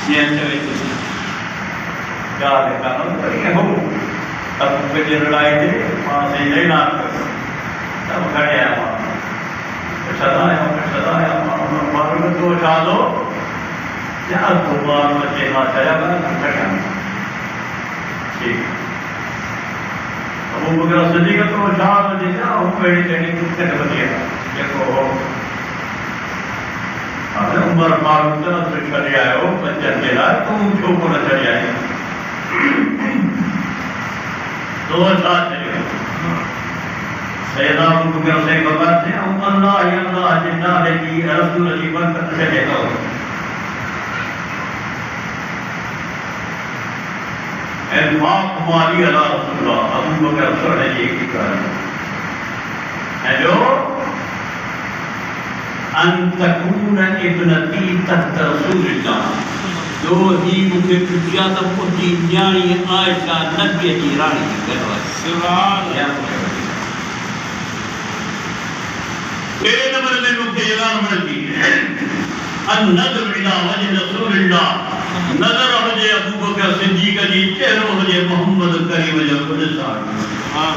جن چوي ڳالهه ڪانو ائين هو تب کي لڙائي تي ما سي نه نا تب کڙيا ما چلایا مارو تو چالو یا تو مارو تے ما چايا کڙيا ٹھیک ابو بکر صدیق تو چالو جي نا هو پهڙي چڙي تے بديا جيڪو هو عمر فاروق تو چڙي آيو بچن جي لا تو ڇو کو نہ چڙي آيو تو چا چڙي سيدنا ابو بکر سے بات ہے اللہ جنہ کی رسول کی برکت سے دیتا ہوں انفاق مالی علی رسول اللہ ابو بکر سڑے یہ کہا ہے جو ان تکون ابنتی تحت رسول اللہ جو ہی مجھے پوچھا تھا پوچھی جانی عائشہ نبی کی رانی کہتا ہے سبحان اللہ میرے نمبر میں مجھے اعلان ملتی ہے النظر الى وجه رسول اللہ نظر ہوجے ابو بکر صدیق جی چہرو ہوجے محمد کریم جو خود صاحب ہاں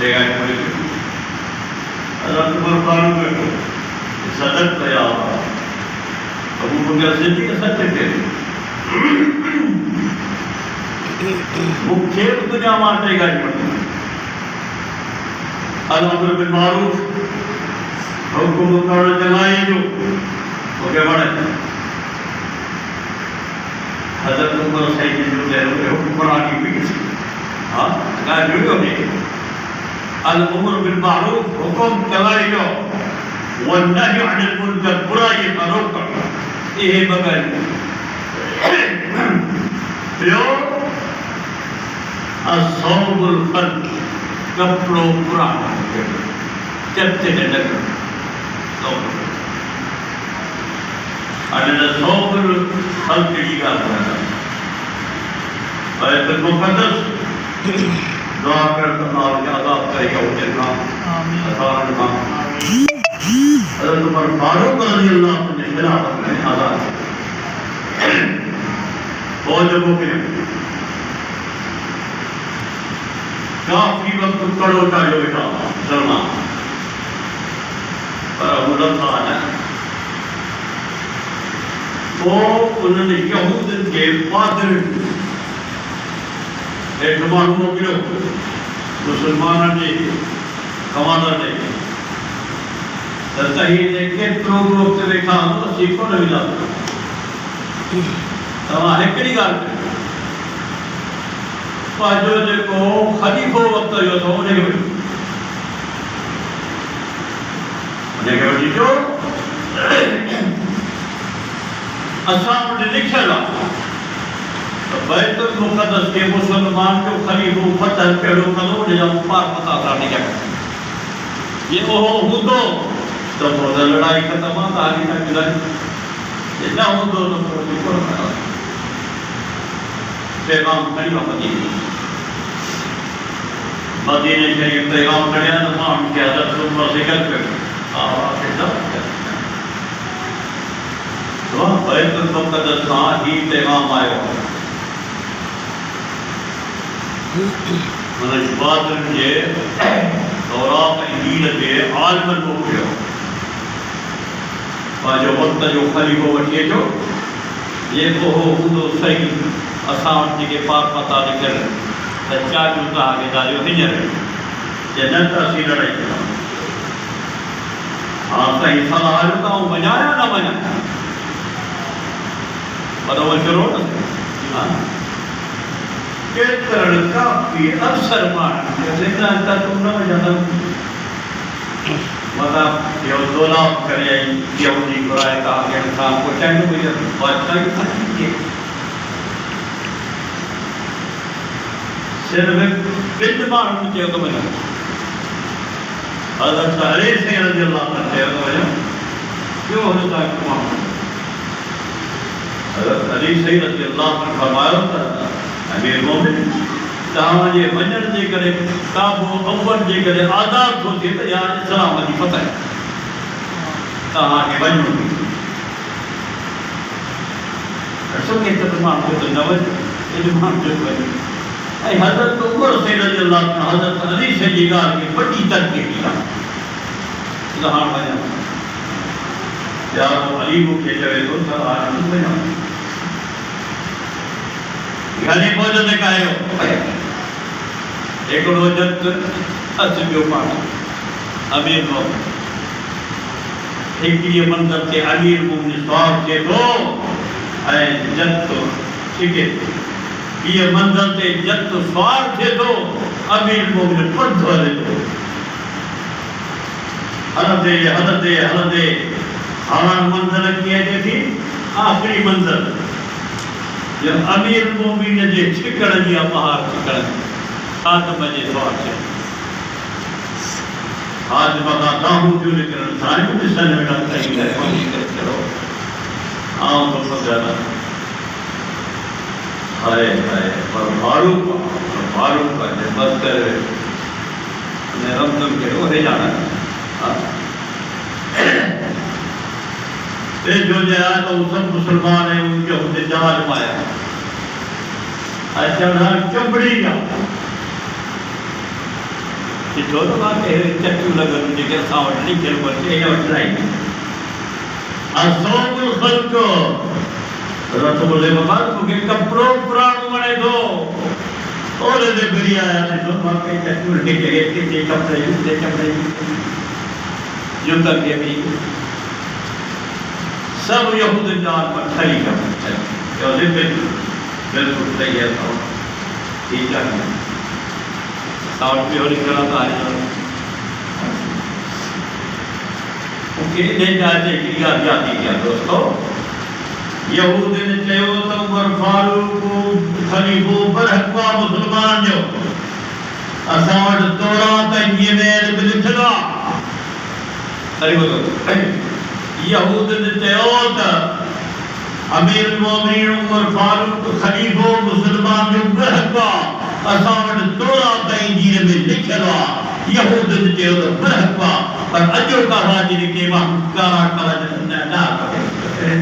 دیکھا ہے حضرت عمر فاروق صدق کیا ابو بکر صدیق سچ کہے مکھے دنیا ماٹے گا الامر بالمعروف حکم کرنے چلائی جو اوکے بڑے حضرت عمر سید جو دے رہے حکمرانی بھی ہاں کہا جڑو نہیں الامر بالمعروف حکم چلائی جو والنهي عن المنکر برائی کا روک یہ بغیر جو الصوم الخلق کپڑوں پرانا چپتے نے لگا اور صوم الخلق کی گل ہے بیت المقدس دعا کرتا ہوں کہ عذاب کرے گا اسے کام آسان کام حضرت عمر فاروق رضی اللہ عنہ نے خلافت میں آزاد فوجوں کے کافی وقت کڑو چاہیے بیٹا سلمان پر ابو لطفہ ہے وہ انہوں نے یہود کے پادر ایک معلوموں کے مسلمانوں نے کماندر نے تحید ہے کہ پروگرام سے دیکھا ہوں تو سیکھو نہیں جاتا تمہاں ہکڑی گال کریں پاجو جے کو خلیفہ وقت جو تھا انہیں کے بیٹی جو اسام نے لکھا رہا بیت المقدس کے مسلمان جو خلیفہ فتح پیڑوں کرو نے جب پار پتا کرنے کیا کرتے یہ ہو دو تو بہت لڑائی ختم آتا آگے تک لڑائی یہ نہ ہو دو تو بہت پیغام خلیفہ مدینہ مدینہ شریف پیغام کھڑیا تو مان کے حضرت عمر سے گل کر آواز سے دب تو بیت المقدس کا ہی پیغام آیا مطلب بات ہے تورات انجیل کے عالم موکلو جو وقت جو خلیفہ وٹھے جو یہ کو ہو صحیح اسان کے پاک پتا نکل سچا جو کہا کہ داریو ہنر جنت اسی لڑائی کرا ہاں صحیح صلاح جو کہا بنایا نہ بنایا بدو شروع نہ کتر کافی اکثر مان زندہ انتا تم نہ جانا مطلب یہ دولاب کرے یہودی برائے کہا کہ انسان کو چاہیے مجھے بادشاہ کی تحقیق ہے صرف بند مارن چاہیے تو مجھے حضرت علی سے رضی اللہ عنہ چاہیے تو مجھے کیوں ہوتا ہے محمد حضرت علی سے رضی اللہ عنہ فرمایا ہوتا امیر مومن تاہاں جے منجر جے کرے تابو اول جے کرے آزاد ہوتی ہے تو یہاں اسلام کی فتح ہے تاہاں کے منجر کے ترمان کو تو نوج علمان جو بنی اے حضرت عمر سے رضی اللہ عنہ حضرت علی سے جگار کی بڑی ترکی کیا لہاں بنا یا علی کو کے جوے تو سر آرام بنا یعنی موجود نے کہا ہے ایک روجت اصلیو پانا امیر مومن ایک یہ منظر کے امیر مومن سواب کے دو اے جت تو ٹھیک ہے یہ منظر کے جت تو سواب کے دو امیر مومن پرد والے دو حضرت آران منظر کیا جائے تھی آخری منظر جب امیر مومن نے چھکڑ دیا مہار چھکڑ خاتم جے سواب سے آج بتا داہوں جو لکھن سائیں جس نے میرا کہیں گے کوئی کرو آؤں تو زیادہ ہائے پر فاروق کا جب بس کرے نے رمضان کے روحے جانا تے جو جائے تو سب مسلمان ہیں ان کے ہوتے جہاز مایا چڑھا چمڑی گا کہ جو لوگ آتے ہیں چکیوں لگا مجھے کہ ساوٹ نہیں کھل بچے یا اٹھرائی اصوب الخلق رتب المباد کو کہ کپڑوں پرانو منے دو اولے دے بری آیا نے تو باقی چکیوں لگے کہ کپڑے جو تک یہ بھی سب یہود جان پر کھڑی کرنا چاہیے بالکل صحیح ہے تو ٹھیک ہے ساؤٹ پہ اور اکرا تاریخ اوکے نہیں جاتے کہ یاد جاتی کیا دوستو یہود نے چاہو تو عمر فاروق خلیفو برحقوا مسلمان جو اساوٹ تورات انجیل بلکھلا ساری بولو یہود نے چاہو تو امیر المومنین عمر فاروق خلیفو مسلمان جو برحقوا اساوٹ تورات انجیل میں لکھلا یہود نے چاہو تو برحقوا پر اجو کا راجی نے کہ وہاں کارا کرا نہ کرے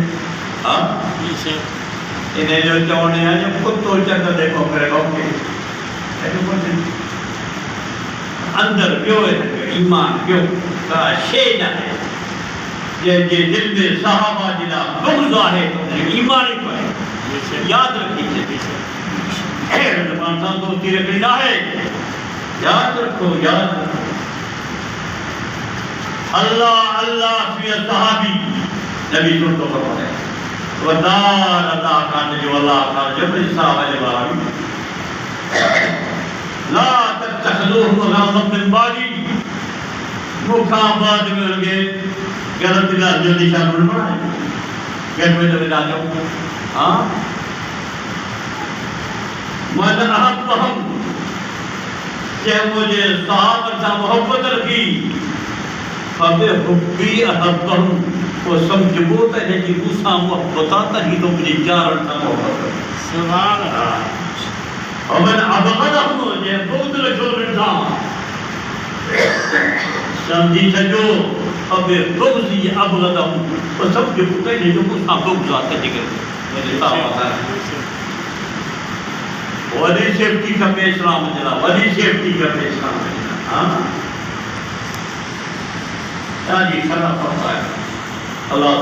انہیں جو چونے ہیں جو خود تو چکر دیکھو کرے گا اندر کیوں ہے ایمان کیوں کا شیدہ ہے یہ دل میں صحابہ جنا بغضہ ہے تو ایمانی پر یاد رکھیے زبان سان دوستی رکھنی نہ ہے یاد رکھو اللہ فی صحابی نبی سن تو فرماتے ہیں ودار عطا کان جو اللہ کان جبری صحابہ جباری لا تتخذوه غاضب من بعدی مکام بعد میں لگے غلط دلہ جلدی شامل بڑھائیں گھر میں جب لا جاؤں مَنْ أَحَبَّهُمْ کہ مجھے صحابہ سے محبت رکھی فَبِحُبِّي أَحَبَّهُمْ وہ سمجھبوتا ہے کہ موسیٰ محبتاتا ہی تو مجھے جارتا محبت سبحان اللہ وَمَنْ أَبْغَضَهُمْ یہ بغض لکھو رکھا سمجھی سجو فَبِحُبِّي أَبْغَضَهُمْ وہ سمجھبوتا ہے جو موسیٰ بغضاتا ہے مجھے صحابہ ولی سیفٹی کا پیشرام جلا ولی سیفٹی کا پیشرام جلا ہاں جی کھڑا پڑتا ہے اللہ